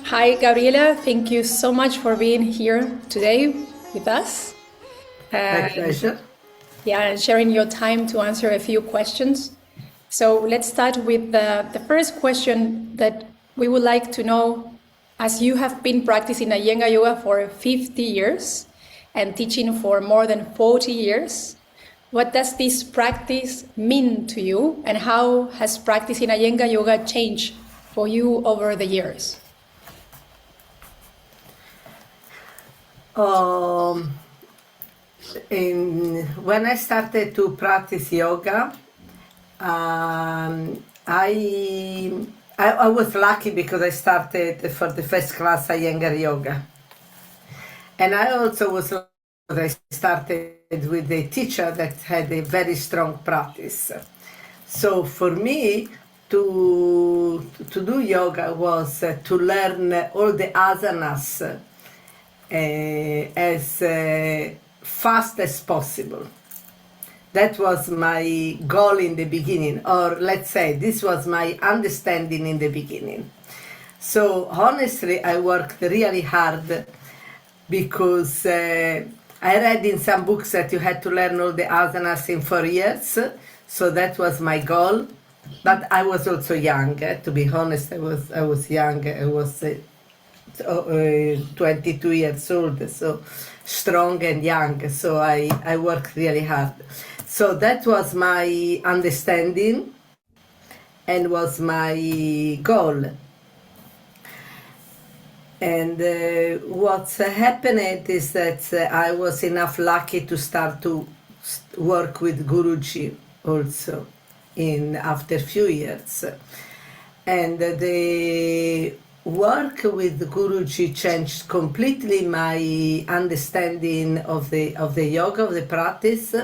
Hi, Gabriela. Thank you so much for being here today with us. My pleasure. And sharing your time to answer a few questions. So let's start with the first question that we would like to know. As you have been practicing Iyengar Yoga for 50 years and teaching for more than 40 years, what does this practice mean to you, and how has practicing Iyengar Yoga changed for you over the years? When I started to practice yoga, I was lucky because I started for the first class Iyengar Yoga. And I also was lucky because I started with a teacher that had a very strong practice. So for me, to do yoga was to learn all the asanas as fast as possible. That was my goal in the beginning, or let's say this was my understanding in the beginning. So honestly, I worked really hard because I read in some books that you had to learn all the asanas in 4 years. So that was my goal. But I was also young, to be honest. I was young. I was 22 years old, so strong and young. So I worked really hard. So that was my understanding and was my goal. And what's happened is that I was enough lucky to start to work with Guruji also after a few years. And the work with Guruji changed completely my understanding of the yoga, of the practice.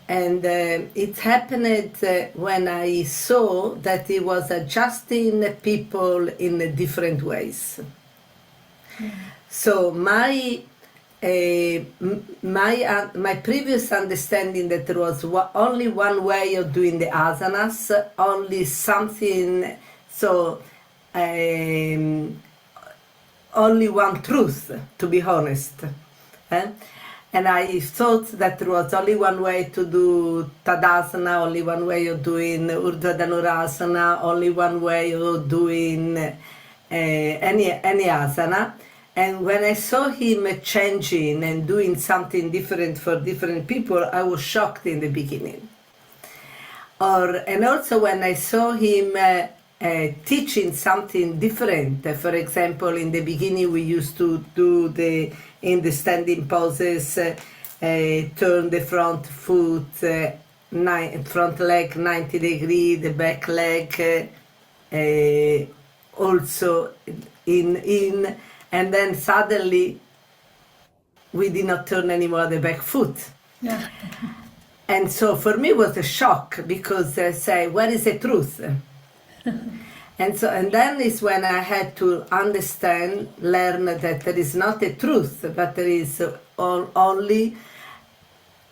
And it happened when I saw that he was adjusting people in different ways. So my previous understanding that there was only one way of doing the asanas, only something, so only one truth, to be honest. And I thought that there was only one way to do Tadasana, only one way of doing Urdhva Dhanurasana, only one way of doing any asana. And when I saw him changing and doing something different for different people, I was shocked in the beginning. And also when I saw him teaching something different. For example, in the beginning we used to do in the standing poses, turn the front foot, front leg 90 degrees, the back leg also in, and then suddenly we did not turn anymore the back foot. Yeah. And so for me it was a shock, because I say, where is the truth? And then is when I had to learn that there is not a truth, but there is only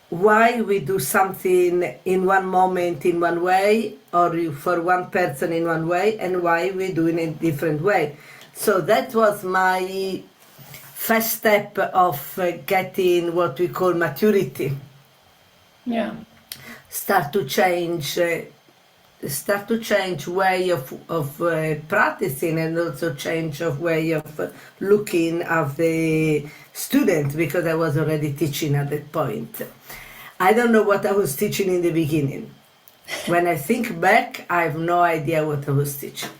why we do something in one moment in one way, or for one person in one way, and why we do it in a different way. So that was my first step of getting what we call maturity. Yeah. Start to change way of practicing, and also change of way of looking at the student, because I was already teaching at that point. I don't know what I was teaching in the beginning. When I think back, I have no idea what I was teaching.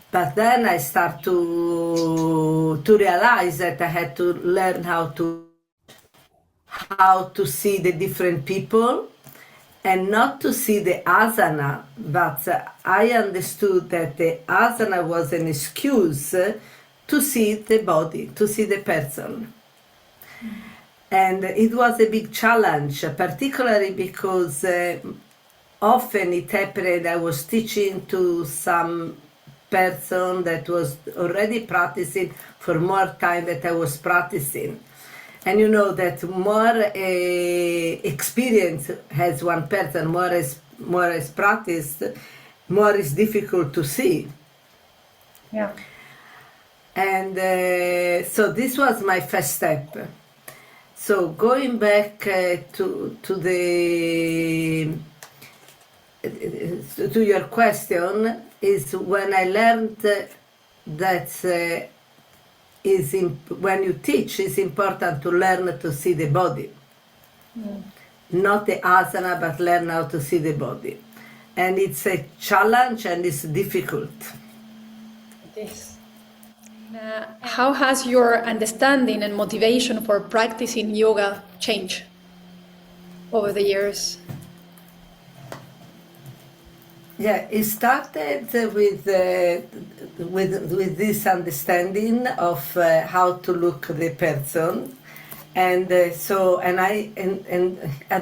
But then I start to realize that I had to learn how to see the different people, and not to see the asana, but I understood that the asana was an excuse to see the body, to see the person. And it was a big challenge, particularly because often it happened I was teaching to some person that was already practicing for more time than I was practicing. And you know that more experience has one person, more is practiced, more is difficult to see. Yeah. And so this was my first step. So going back to your question, is when I learned that when you teach, it's important to learn to see the body. Not the asana, but learn how to see the body. And it's a challenge and it's difficult. It is. How has your understanding and motivation for practicing yoga changed over the years? Yeah, it started with this understanding of how to look the person, and at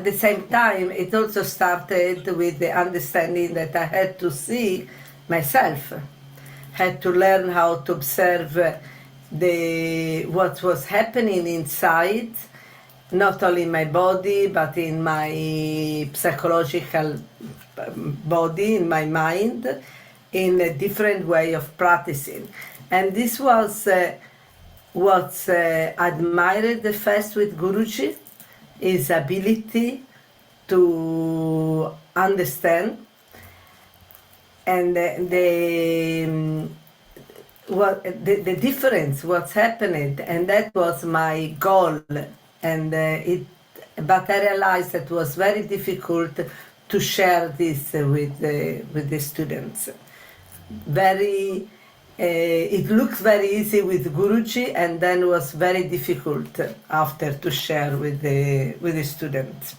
the same time it also started with the understanding that I had to see myself, had to learn how to observe what was happening inside, not only in my body but in my psychological body, in my mind, in a different way of practicing. And this was what I admired the first with Guruji, his ability to understand, and the difference, what's happening, and that was my goal. And but I realized it was very difficult to share this with the students. It looks very easy with Guruji, and then was very difficult after to share with the students.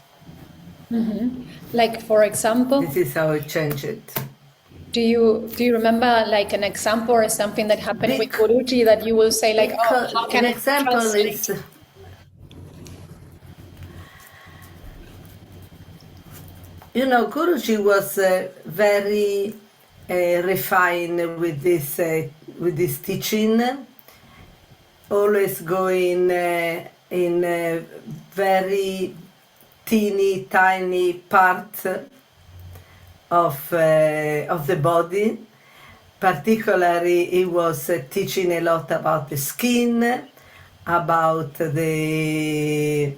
Mm-hmm. Like, for example, this is how it changed it. Do you remember like an example or something that happened with Guruji that you will say like, oh, how can an example is, you know, Guruji was very refined with this teaching, always going in very teeny tiny parts of the body. Particularly, he was teaching a lot about the skin, about the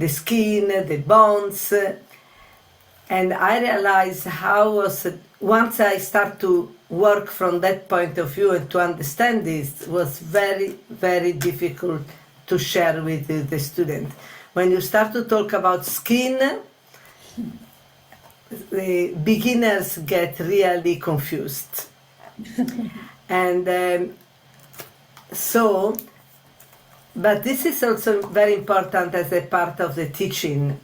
skin, the bones, and I realized once I start to work from that point of view and to understand this, was very, very difficult to share with the student. When you start to talk about skin, the beginners get really confused. And but this is also very important as a part of the teaching.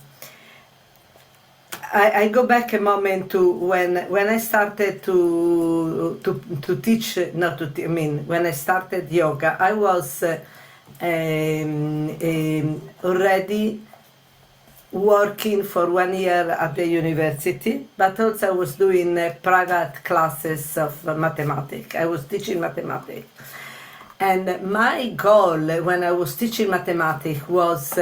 I go back a moment to when I started to teach, when I started yoga, I was already working for 1 year at the university, but also I was doing private classes of mathematics. I was teaching mathematics. And my goal when I was teaching mathematics was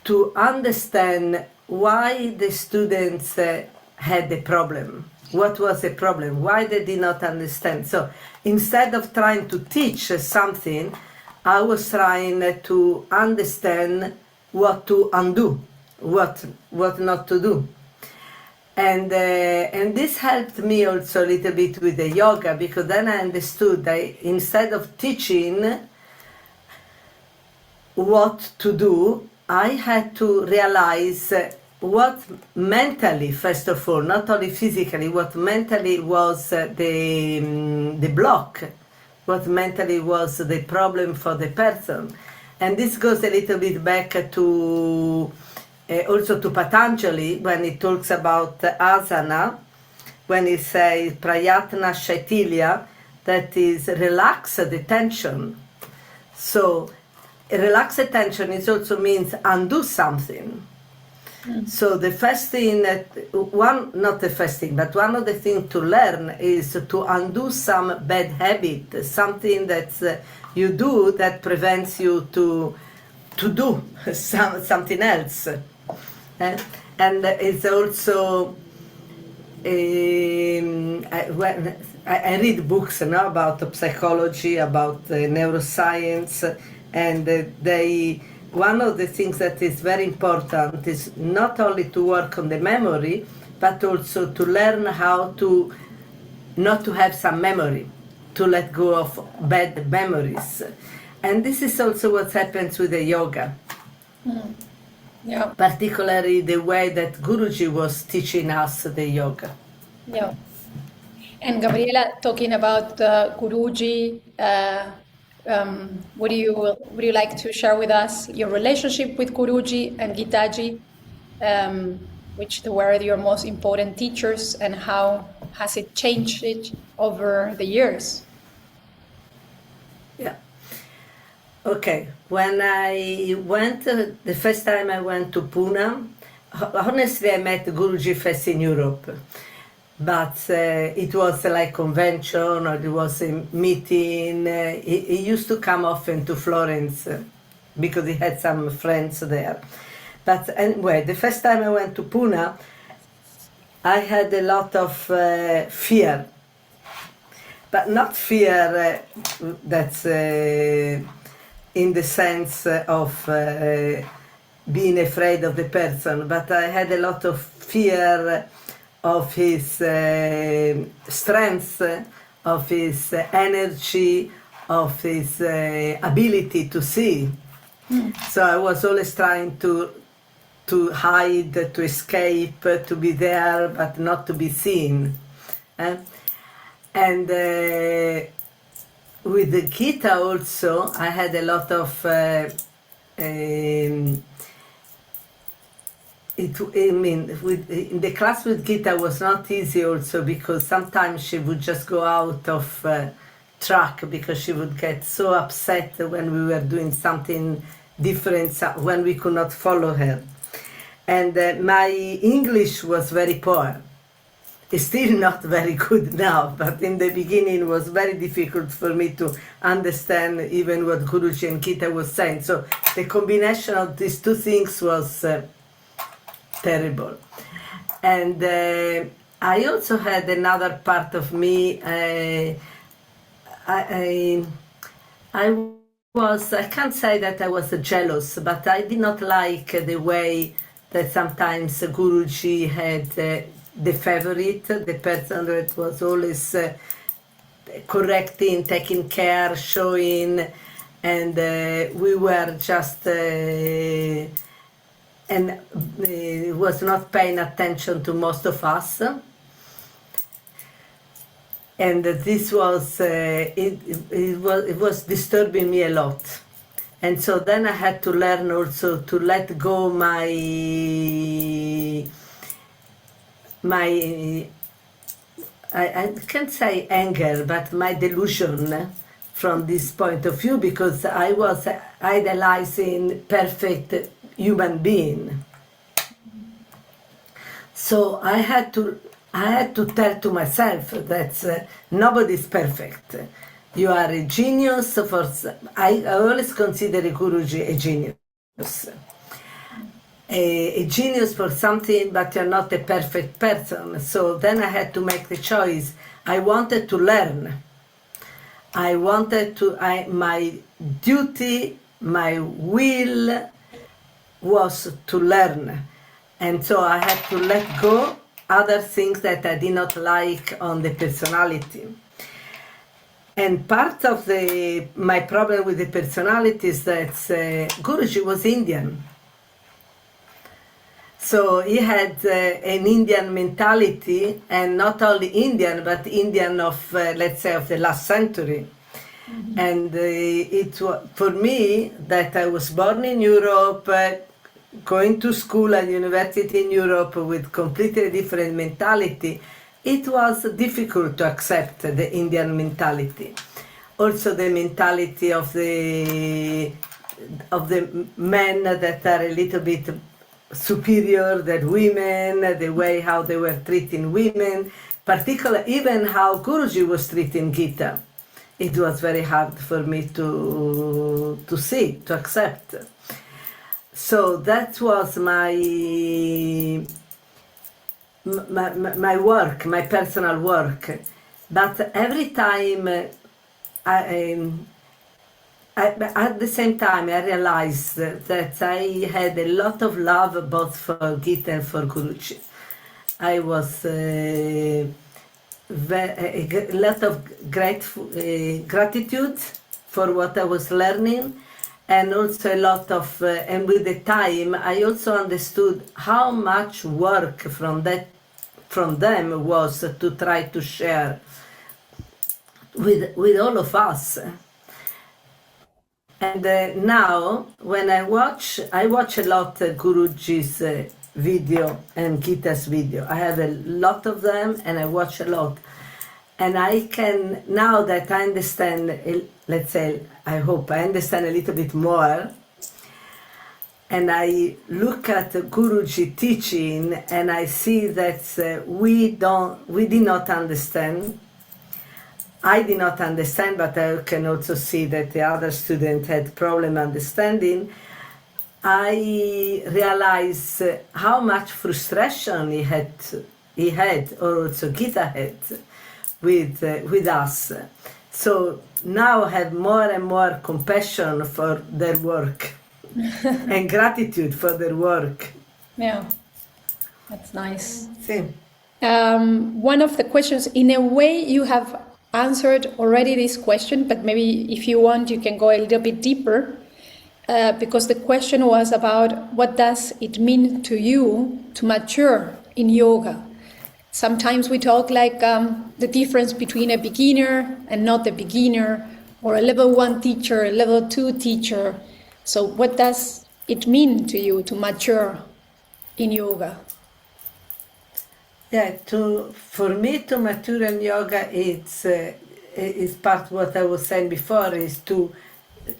to understand why the students had a problem. What was the problem? Why they did not understand? So instead of trying to teach something, I was trying to understand what to undo, what not to do. And this helped me also a little bit with the yoga, because then I understood that instead of teaching what to do, I had to realize what mentally, first of all, not only physically, what mentally was the block, what mentally was the problem for the person. And this goes a little bit back to also to Patanjali, when he talks about asana, when he says prayatna shaitilya, that is relax the tension. So relax the tension, it also means undo something. So the first thing, not the first thing, but one of the things to learn is to undo some bad habit, something that you do that prevents you to do something else. And it's also, I I read books about psychology, about neuroscience, and one of the things that is very important is not only to work on the memory, but also to learn how to not to have some memory, to let go of bad memories. And this is also what happens with the yoga. Yeah. Particularly the way that Guruji was teaching us the yoga. Yeah. And Gabriella, talking about Guruji, would you like to share with us your relationship with Guruji and Gitaji, which were your most important teachers, and how has it changed it over the years? Yeah. Okay. When I went, the first time I went to Pune, honestly, I met Guruji first in Europe. But it was like convention, or it was a meeting. He used to come often to Florence because he had some friends there. But anyway, the first time I went to Pune, I had a lot of fear. But not fear that's in the sense of being afraid of the person, but I had a lot of fear of his strength, of his energy, of his ability to see. So I was always trying to hide, to escape, to be there, but not to be seen. And with the Gita also, I had a lot of in the class with Gita was not easy also, because sometimes she would just go out of track because she would get so upset when we were doing something different, when we could not follow her. And my English was very poor. It's still not very good now, but in the beginning it was very difficult for me to understand even what Guruji and Gita was saying. So the combination of these two things was terrible. And I also had another part of me. I can't say that I was jealous, but I did not like the way that sometimes Guruji had the favorite, the person that was always correcting, taking care, showing, and we were just and was not paying attention to most of us. And this was it was disturbing me a lot. And so then I had to learn also to let go my I can't say anger, but my delusion from this point of view, because I was idolizing perfect human being. So I had to tell to myself that nobody's perfect. You are a genius. I always consider Guruji a genius. A genius for something, but you're not a perfect person. So then I had to make the choice. I wanted to learn. My duty, my will was to learn. And so I had to let go other things that I did not like on the personality. And part of my problem with the personality is that Guruji was Indian. So he had an Indian mentality, and not only Indian, but Indian of, let's say, of the last century. Mm-hmm. And it was, for me, that I was born in Europe, going to school at university in Europe with completely different mentality, it was difficult to accept the Indian mentality. Also the mentality of the men that are a little bit superior than women, the way how they were treating women, particularly even how Guruji was treating Gita. It was very hard for me to see, to accept. So that was my my work, my personal work. But every time at the same time, I realized that I had a lot of love both for Gita and for Guruji. I was a lot of gratitude for what I was learning, and also a lot of, and with the time, I also understood how much work from them was to try to share with all of us. And now, when I watch a lot Guruji's video and Gita's video. I have a lot of them and I watch a lot. And I can, now that I understand, let's say, I hope I understand a little bit more, and I look at Guruji teaching and I see that we did not understand. I did not understand, but I can also see that the other student had problem understanding. I realize how much frustration he had, or also Gita had, with us. So now I have more and more compassion for their work and gratitude for their work. Yeah, that's nice. See. One of the questions, in a way, you have answered already this question, but maybe if you want, you can go a little bit deeper, because the question was about what does it mean to you to mature in yoga. Sometimes we talk like the difference between a beginner and not a beginner, or a level 1 teacher, a level 2 teacher. So what does it mean to you to mature in yoga? Yeah, for me to mature in yoga, it's part of what I was saying before, is to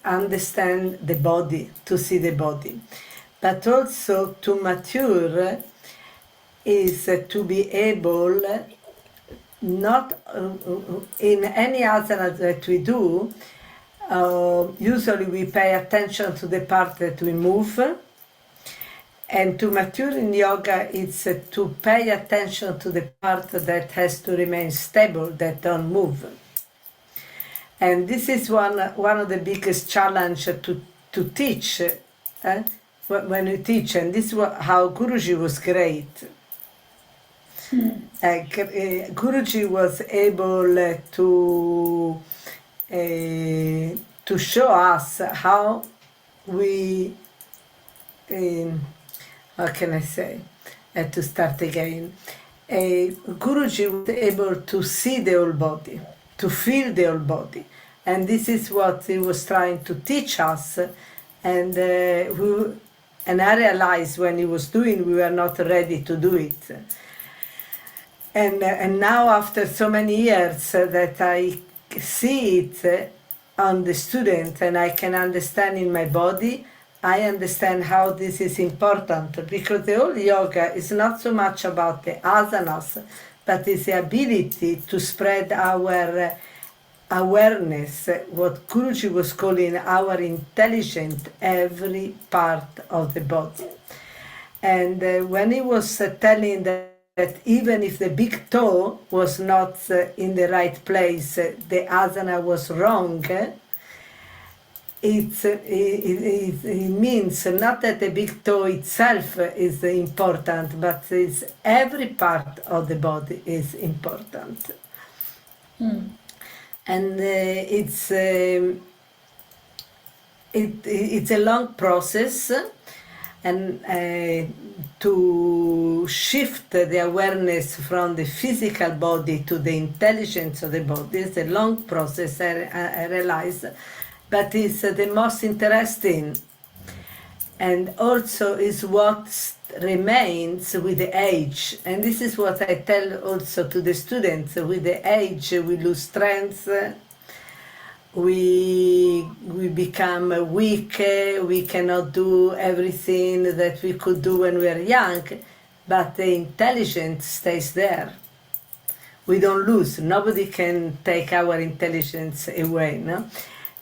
understand the body, to see the body. But also to mature is to be able, not in any asana that we do, usually we pay attention to the part that we move. And to mature in yoga, it's to pay attention to the part that has to remain stable, that don't move. And this is one of the biggest challenges to teach, when you teach. And this is how Guruji was great. Guruji was able to show us how we... how can I say? To start again. Guruji was able to see the whole body, to feel the whole body. And this is what he was trying to teach us. And I realized when he was doing, we were not ready to do it. And now, after so many years that I see it on the student and I can understand in my body, I understand how this is important, because the whole yoga is not so much about the asanas, but it's the ability to spread our awareness, what Guruji was calling our intelligent, every part of the body. And when he was telling that even if the big toe was not in the right place, the asana was wrong, it means not that the big toe itself is important, but it's every part of the body is important. And it's a long process, and to shift the awareness from the physical body to the intelligence of the body is a long process, I realize. But it's the most interesting, and also is what remains with the age. And this is what I tell also to the students: with the age we lose strength, we become weak, we cannot do everything that we could do when we were young, but the intelligence stays there. We don't lose. Nobody can take our intelligence away, no?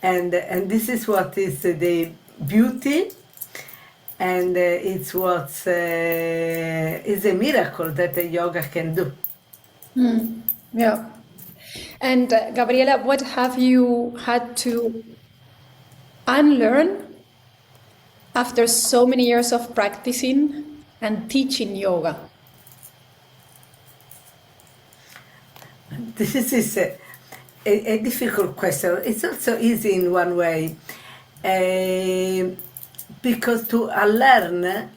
And this is what is the beauty and it's a miracle that the yoga can do. Yeah. And Gabriela, what have you had to unlearn after so many years of practicing and teaching yoga? This is a difficult question. It's also easy in one way, because to learn and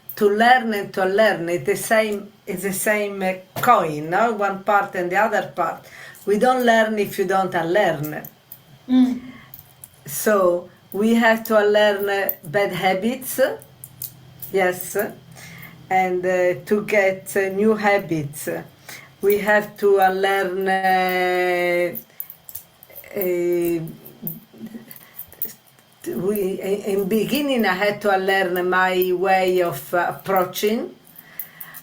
to unlearn it's the same coin, no? One part and the other part. We don't learn if you don't unlearn. So we have to unlearn bad habits, yes, and to get new habits. We have to unlearn in beginning I had to unlearn my way of approaching.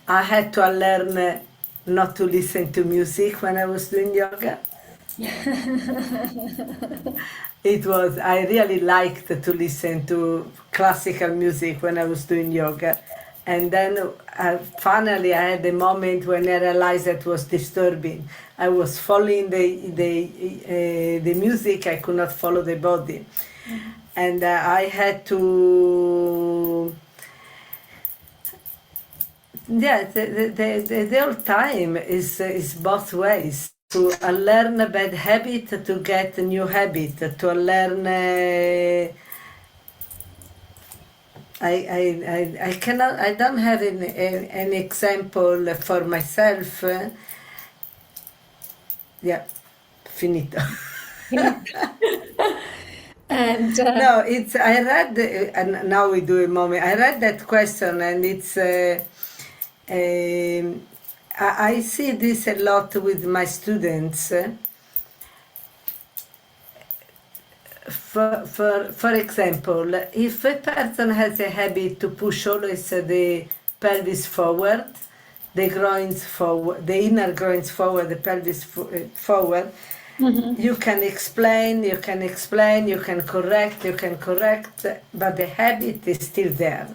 I had to unlearn not to listen to music when I was doing yoga. I really liked to listen to classical music when I was doing yoga. And then finally I had a moment when I realized that was disturbing. I was following the music, I could not follow the body. And I had to, the whole time is both ways. To unlearn a bad habit, to get a new habit, to unlearn. I cannot. I don't have an example for myself. Yeah, finito. And No, it's. I read, and now we do a moment. I read that question, and it's. I see this a lot with my students. For example, if a person has a habit to push always the pelvis forward, the groins forward, the inner groins forward, the pelvis forward, you can explain, you can correct, but the habit is still there.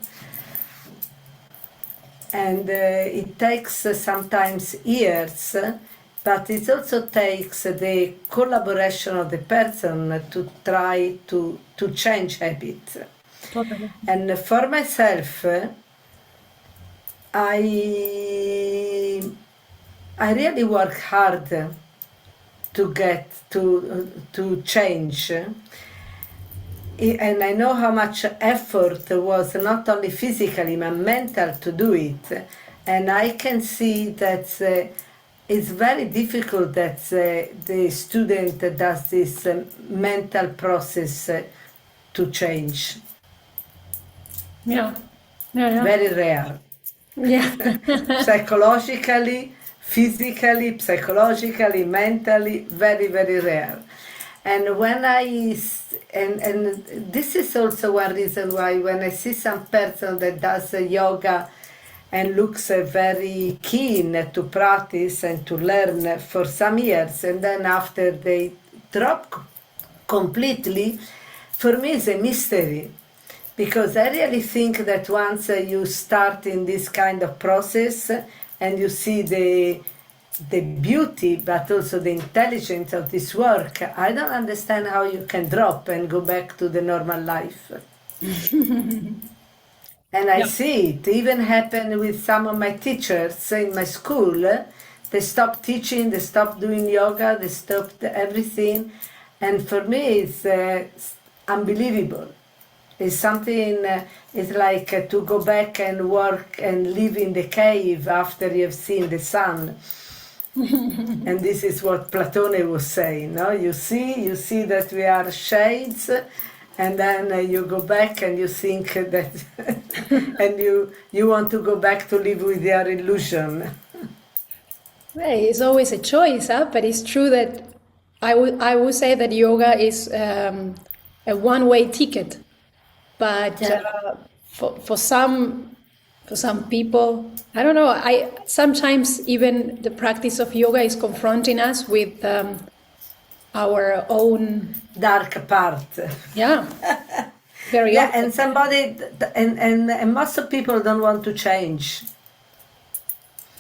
And it takes sometimes years, but it also takes the collaboration of the person to try to change habits. totally. And for myself, I really work hard to get to change. And I know how much effort was not only physically but mental to do it. And I can see that it's very difficult that the student does this mental process to change. Yeah. Yeah. Very rare. Yeah. Psychologically, physically, psychologically, mentally, very, very rare. And when and this is also one reason why when I see some person that does yoga and looks very keen to practice and to learn for some years, and then after they drop completely, for me it's a mystery. Because I really think that once you start in this kind of process and you see the beauty but also the intelligence of this work, I don't understand how you can drop and go back to the normal life. And I see it even happen with some of my teachers in my school. They stopped teaching, they stopped doing yoga, they stopped everything. And for me it's unbelievable. It's something, it's like to go back and work and live in the cave after you've seen the sun. And this is what Platone was saying, no? You see that we are shades, and then you go back and you think that, and you want to go back to live with your illusion. Hey, it's always a choice, huh? But it's true that I would say that yoga is a one-way ticket. But for some people, I don't know. Sometimes even the practice of yoga is confronting us with our own dark part. Yeah. very Yeah, often. and somebody, and most of people don't want to change.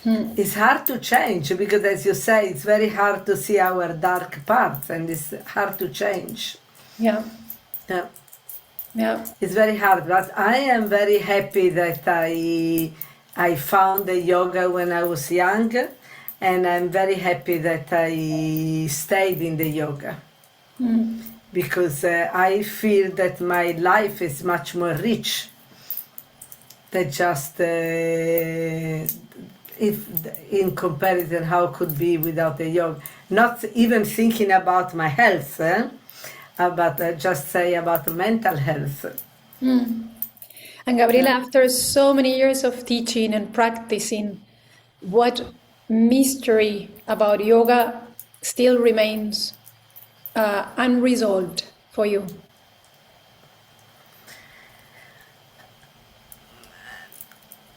It's hard to change because, as you say, it's very hard to see our dark parts, and it's hard to change. Yeah, Yeah. yeah, It's very hard, but I am very happy that I found the yoga when I was young, and I'm very happy that I stayed in the yoga because I feel that my life is much more rich than just if in comparison how it could be without the yoga. Not even thinking about my health, but just say about mental health. And Gabriela, after so many years of teaching and practicing, what mystery about yoga still remains unresolved for you?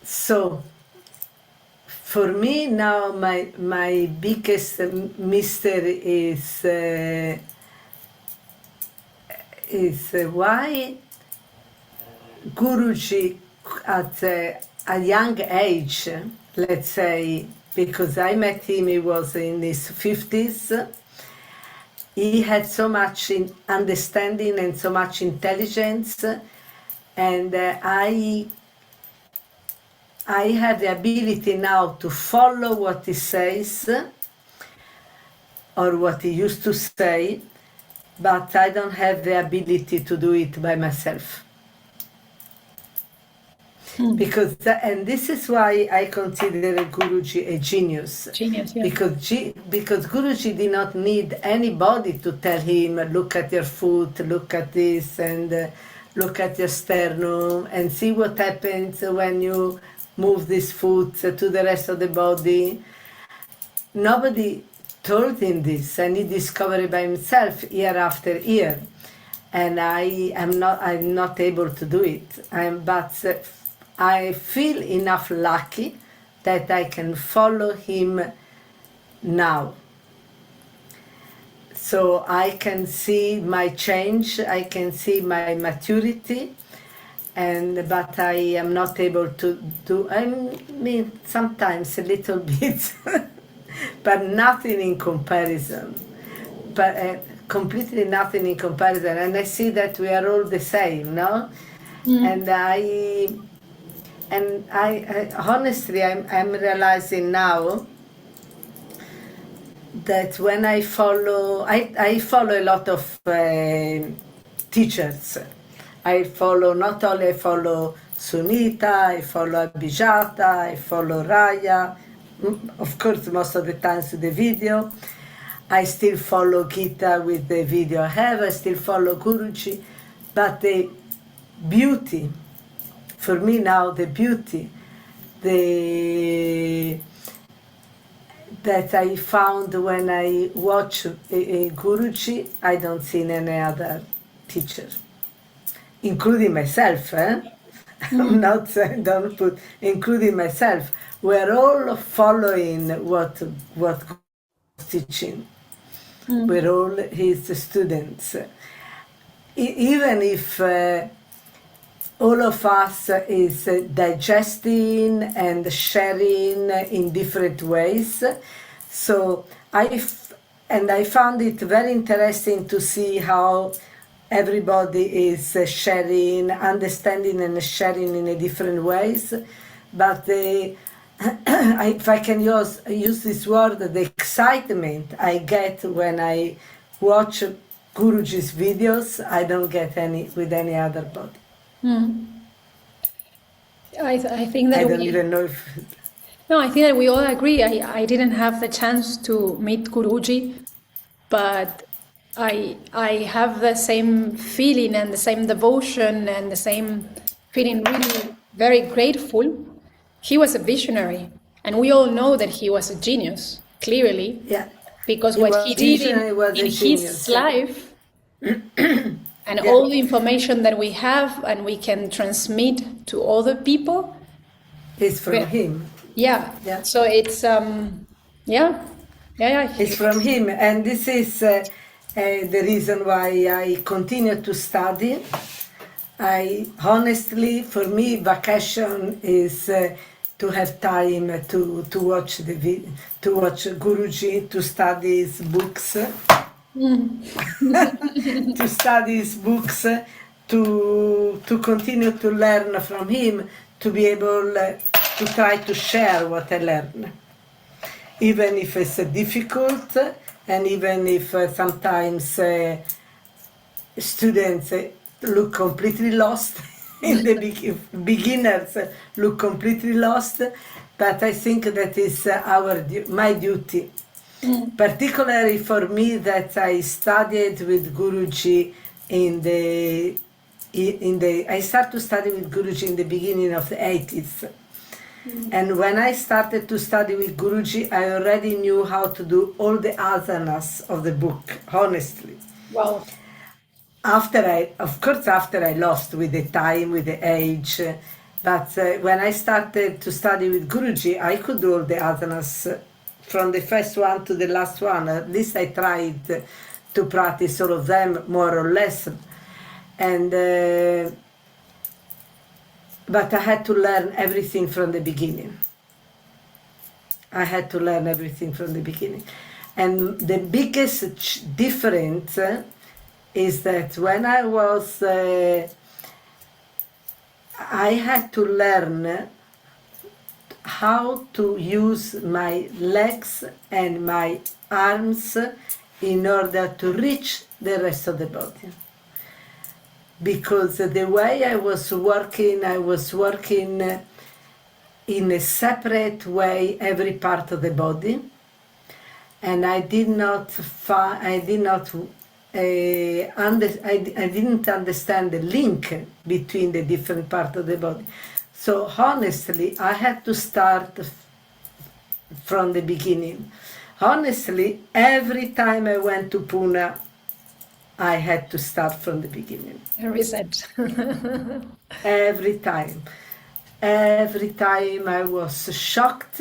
So, for me now, my biggest mystery is why Guruji at a young age, let's say, because I met him, he was in his 50s. He had so much understanding and so much intelligence, and I have the ability now to follow what he says or what he used to say, but I don't have the ability to do it by myself. Because and this is why I consider Guruji a genius. Genius, yeah. Because Guruji did not need anybody to tell him, look at your foot, look at this, and look at your sternum, and see what happens when you move this foot to the rest of the body. Nobody told him this, and he discovered it by himself year after year. And I'm not able to do it. But I feel enough lucky that I can follow him now. So I can see my change, I can see my maturity, but I am not able to do, I mean, sometimes a little bit, but nothing in comparison. But completely nothing in comparison. And I see that we are all the same, no? And I honestly, I'm realizing now that when I follow a lot of teachers. I follow Sunita, I follow Abhijata, I follow Raya, of course most of the times with the video. I still follow Gita with the video I have, I still follow Guruji, but the beauty, for me now, the beauty that I found when I watch a Guruji, I don't see in any other teacher, including myself. I'm not saying don't put, including myself. We're all following what Guruji is teaching. We're all his students. Even if all of us is digesting and sharing in different ways. So I found it very interesting to see how everybody is sharing, understanding and sharing in a different ways. But if I can use this word, the excitement I get when I watch Guruji's videos, I don't get with any other body. I think that I don't even know if... No, I think that we all agree. I didn't have the chance to meet Guruji, but I have the same feeling and the same devotion and the same feeling really very grateful. He was a visionary, and we all know that he was a genius, clearly. Yeah. Because He what was he did visionary, in his life and all the information that we have and we can transmit to other people is from him. Yeah. Yeah. So it's yeah. It's from him, and this is the reason why I continue to study. honestly, for me, vacation is to have time to watch to watch Guruji, to study his books, to study his books, to continue to learn from him, to be able to try to share what I learn, even if it's difficult, and even if sometimes students look completely lost. In the beginners look completely lost, but I think that is my duty. Particularly for me, that I studied with Guruji I started to study with Guruji in the beginning of the 80s. And when I started to study with Guruji, I already knew how to do all the asanas of the book, honestly. Wow. After I lost with the time, with the age, but when I started to study with Guruji, I could do all the asanas from the first one to the last one. At least I tried to practice all of them more or less. And but I had to learn everything from the beginning. And the biggest difference is that when I was, I had to learn how to use my legs and my arms in order to reach the rest of the body. Because the way I was working in a separate way every part of the body, and I didn't understand the link between the different parts of the body. So honestly, I had to start from the beginning. Honestly, every time I went to Pune, I had to start from the beginning. A reset. Every time. Every time I was shocked.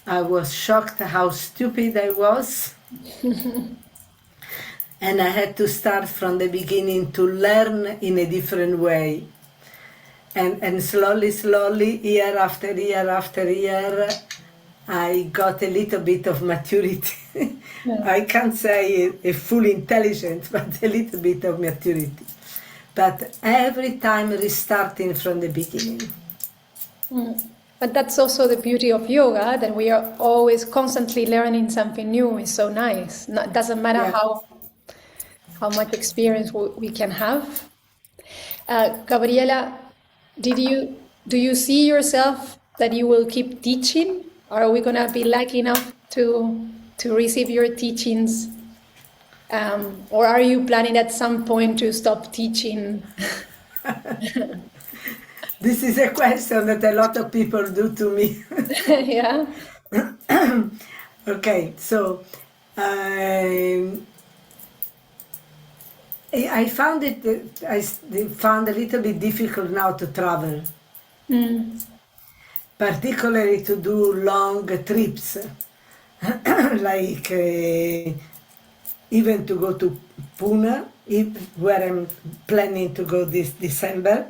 I was shocked how stupid I was. And I had to start from the beginning to learn in a different way. And slowly, year after year, I got a little bit of maturity. Yeah. I can't say a full intelligence, but a little bit of maturity. But every time restarting from the beginning. But that's also the beauty of yoga, that we are always constantly learning something new. Is so nice. It doesn't matter how much experience we can have. Gabriella, do you see yourself that you will keep teaching? Are we gonna be lucky enough to receive your teachings, or are you planning at some point to stop teaching? This is a question that a lot of people do to me. Yeah. Okay, so I found a little bit difficult now to travel, particularly to do long trips, like even to go to Pune, where I'm planning to go this December.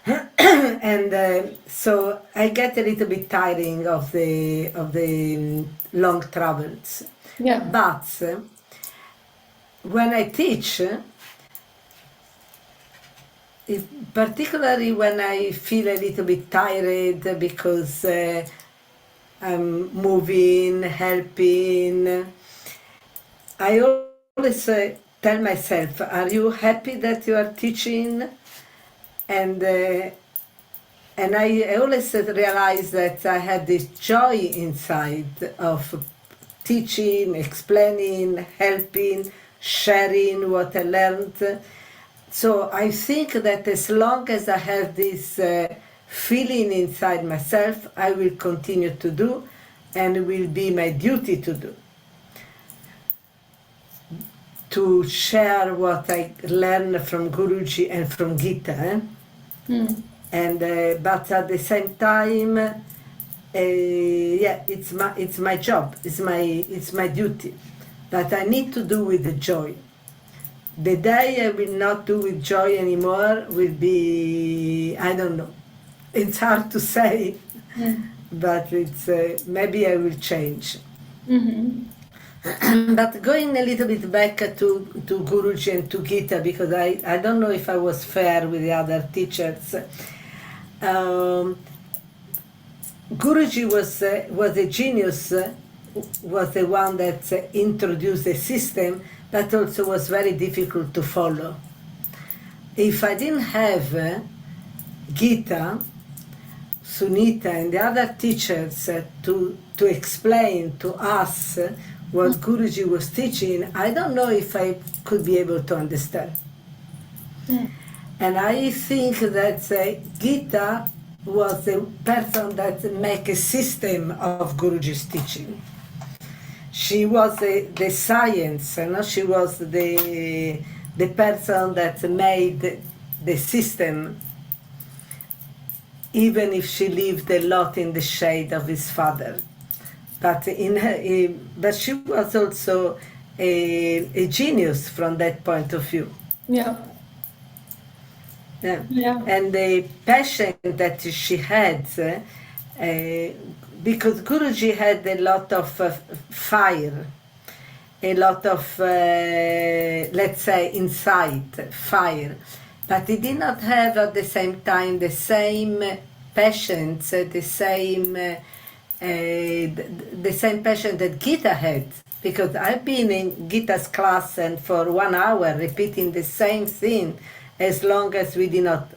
And so I get a little bit tiring of the long travels. Yeah. But when I teach, particularly when I feel a little bit tired because I'm moving, helping, I always tell myself, are you happy that you are teaching? And I always realize that I have this joy inside of teaching, explaining, helping, sharing what I learned. So I think that as long as I have this feeling inside myself, I will continue to do, and it will be my duty to do. To share what I learned from Guruji and from Gita. And but at the same time, it's my job, it's my duty, that I need to do with the joy. The day I will not do with joy anymore will be, I don't know. It's hard to say, but it's maybe I will change. But going a little bit back to Guruji and to Gita, because I don't know if I was fair with the other teachers. Guruji was a genius, was the one that introduced the system, but also was very difficult to follow. If I didn't have Gita, Sunita and the other teachers to explain to us what Guruji was teaching, I don't know if I could be able to understand. And I think that Gita was the person that make a system of Guruji's teaching. She was the science, you know? She was the person that made the system, even if she lived a lot in the shade of his father. But she was also a genius from that point of view. Yeah. And the passion that she had, because Guruji had a lot of fire, a lot of, let's say, insight, fire, but he did not have at the same time the same passion, the same passion that Gita had. Because I've been in Gita's class and for 1 hour repeating the same thing, as long as we did not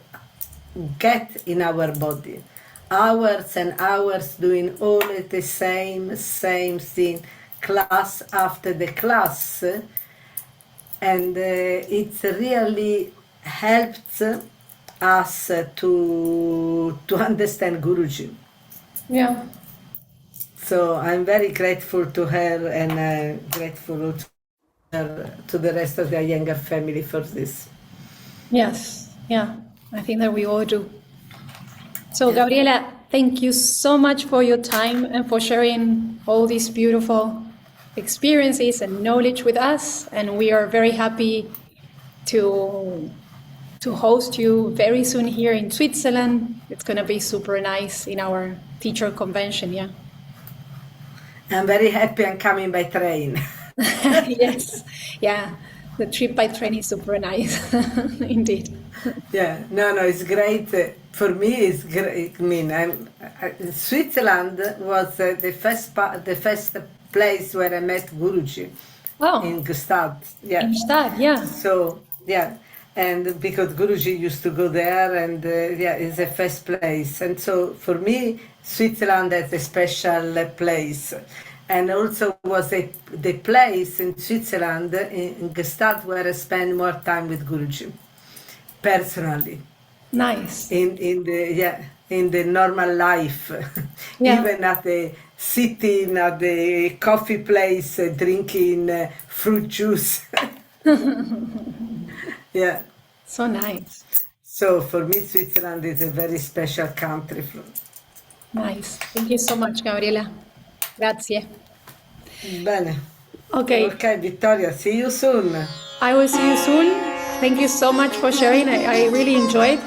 get in our body. Hours and hours doing all the same thing, class after the class. And it really helped us to understand Guruji. Yeah. So I'm very grateful to her and grateful to the rest of the Iyengar family for this. Yes, yeah, I think that we all do. So, Gabriela, thank you so much for your time and for sharing all these beautiful experiences and knowledge with us. And we are very happy to host you very soon here in Switzerland. It's going to be super nice in our teacher convention, yeah. I'm very happy I'm coming by train. Yes, yeah. The trip by train is super nice, indeed. Yeah, no, it's great. For me, it's great. I mean, Switzerland was the first place where I met Guruji. Oh, in Gstaad. Yeah. in Gstaad, yeah. So yeah, and because Guruji used to go there, and it's the first place. And so for me, Switzerland is a special place. And also was the place in Switzerland, in Gstaad, where I spent more time with Guruji, personally. Nice. In the normal life, Yeah. even at the sitting at the coffee place, drinking fruit juice. Yeah. So nice. So for me, Switzerland is a very special country. Nice. Thank you so much, Gabriela. Grazie. Bene. Okay. Okay, Vittoria, see you soon. I will see you soon. Thank you so much for sharing. I really enjoyed.